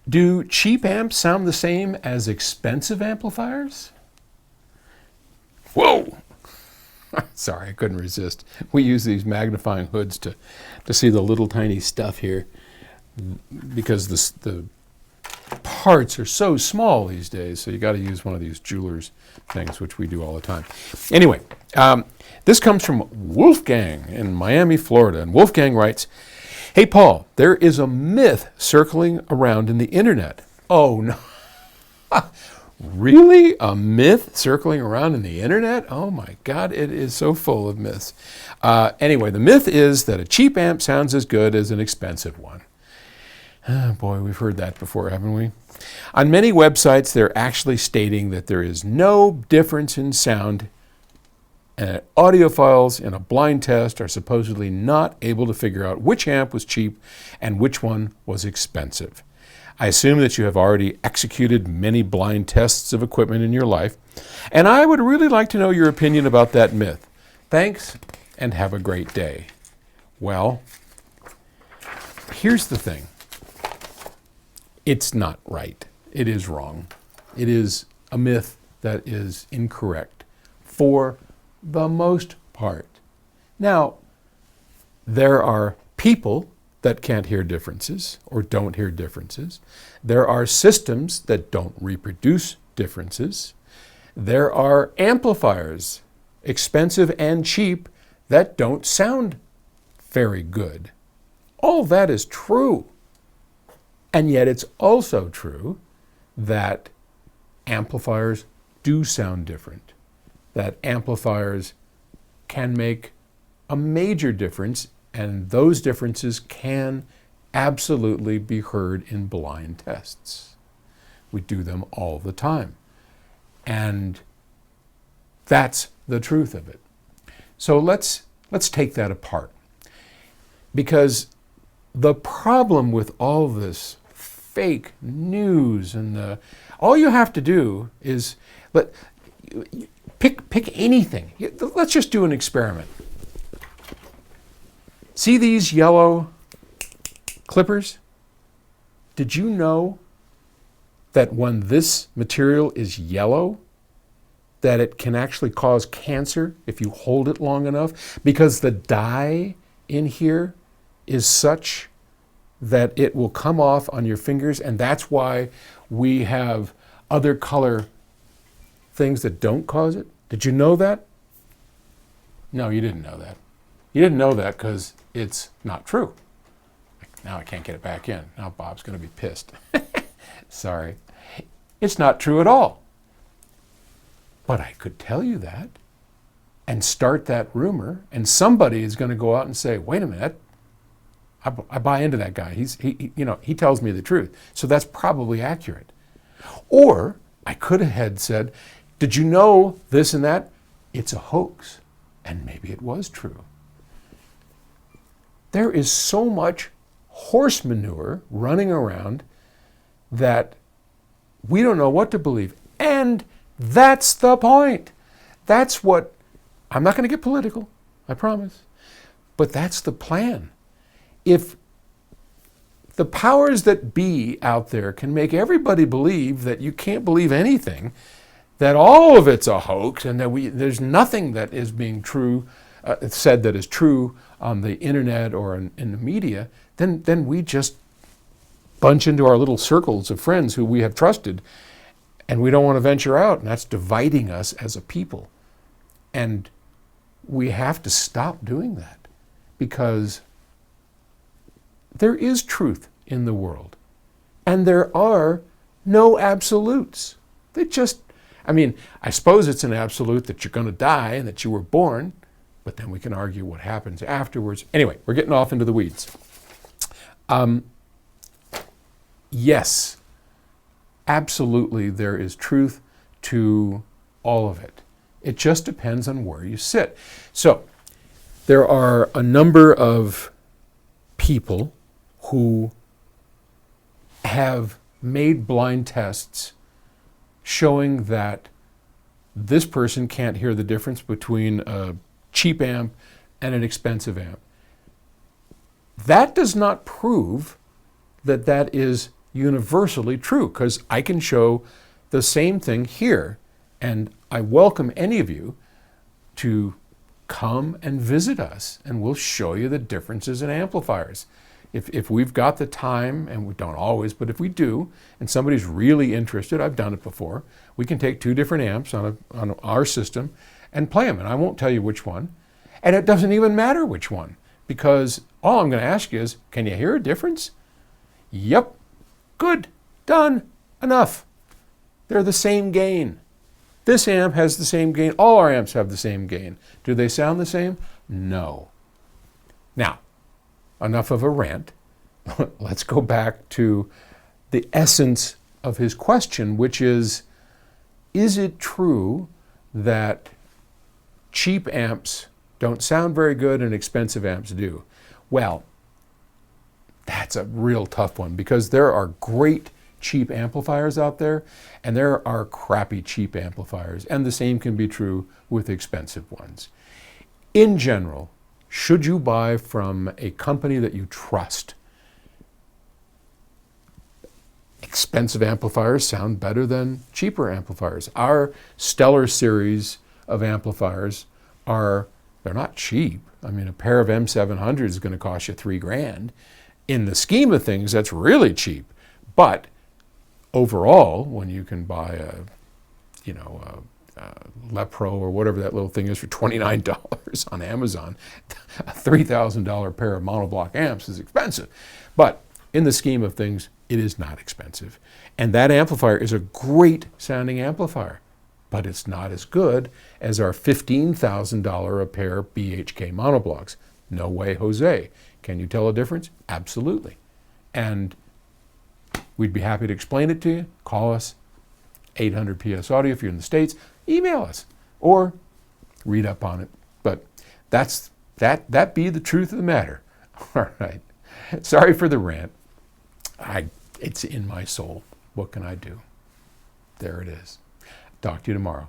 Do cheap amps sound the same as expensive amplifiers? Whoa! Sorry, I couldn't resist. We use these magnifying hoods to see the little tiny stuff here because the parts are so small these days, so you got to use one of these jeweler's things, which we do all the time. Anyway, this comes from Wolfgang in Miami, Florida, and Wolfgang writes, "Hey Paul, there is a myth circling around in the internet." Oh no. Really? A myth circling around in the internet? Oh my God, it is so full of myths. Anyway, the myth is that a cheap amp sounds as good as an expensive one. Oh boy, we've heard that before, haven't we? On many websites, they're actually stating that there is no difference in sound, and audiophiles in a blind test are supposedly not able to figure out which amp was cheap and which one was expensive. I assume that you have already executed many blind tests of equipment in your life, and I would really like to know your opinion about that myth. Thanks, and have a great day. Well, here's the thing. It's not right. It is wrong. It is a myth that is incorrect for the most part. Now, there are people that can't hear differences or don't hear differences. There are systems that don't reproduce differences. There are amplifiers, expensive and cheap, that don't sound very good. All that is true. And yet it's also true that amplifiers do sound different, that amplifiers can make a major difference, and those differences can absolutely be heard in blind tests. We do them all the time. And that's the truth of it. So let's take that apart. Because the problem with all this fake news and all you have to do is pick anything. Let's just do an experiment. See these yellow clippers? Did you know that when this material is yellow, that it can actually cause cancer if you hold it long enough? Because the dye in here is such that it will come off on your fingers, and that's why we have other color things that don't cause it. Did you know that? No, you didn't know that. You didn't know that because it's not true. Now I can't get it back in. Now Bob's going to be pissed. Sorry. It's not true at all. But I could tell you that and start that rumor, and somebody is going to go out and say, wait a minute, I buy into that guy. He tells me the truth. So that's probably accurate. Or I could have said, did you know this and that? It's a hoax. And maybe it was true. There is so much horse manure running around that we don't know what to believe. And that's the point. That's what, I'm not going to get political, I promise. But that's the plan. If the powers that be out there can make everybody believe that you can't believe anything, that all of it's a hoax, and that there's nothing that is being true, said that is true on the internet or in the media, then we just bunch into our little circles of friends who we have trusted, and we don't want to venture out, and that's dividing us as a people. And we have to stop doing that, because there is truth in the world, and there are no absolutes. I suppose it's an absolute that you're going to die and that you were born, but then we can argue what happens afterwards. Anyway, we're getting off into the weeds. Yes, absolutely there is truth to all of it. It just depends on where you sit. So there are a number of people who have made blind tests showing that this person can't hear the difference between a cheap amp and an expensive amp. That does not prove that that is universally true, because I can show the same thing here. And I welcome any of you to come and visit us, and we'll show you the differences in amplifiers. If we've got the time, and we don't always, but if we do, and somebody's really interested, I've done it before, we can take two different amps on our system and play them. And I won't tell you which one. And it doesn't even matter which one, because all I'm going to ask you is, can you hear a difference? Yep. Good. Done. Enough. They're the same gain. This amp has the same gain. All our amps have the same gain. Do they sound the same? No. Now, enough of a rant. Let's go back to the essence of his question, which is it true that cheap amps don't sound very good and expensive amps do? Well, that's a real tough one, because there are great cheap amplifiers out there, and there are crappy cheap amplifiers, and the same can be true with expensive ones. In general, should you buy from a company that you trust? Expensive amplifiers sound better than cheaper amplifiers. Our Stellar series of amplifiers they're not cheap. I mean, a pair of M700 is going to cost you $3,000. In the scheme of things, that's really cheap. But overall, when you can buy a Lepro or whatever that little thing is for $29 on Amazon, a $3,000 pair of monoblock amps is expensive. But in the scheme of things, it is not expensive. And that amplifier is a great sounding amplifier, but it's not as good as our $15,000 a pair BHK monoblocks. No way, Jose. Can you tell a difference? Absolutely. And we'd be happy to explain it to you. Call us, 800 PS Audio if you're in the States. Email us or read up on it. But that be the truth of the matter. All right. Sorry for the rant. It's in my soul. What can I do? There it is. Talk to you tomorrow.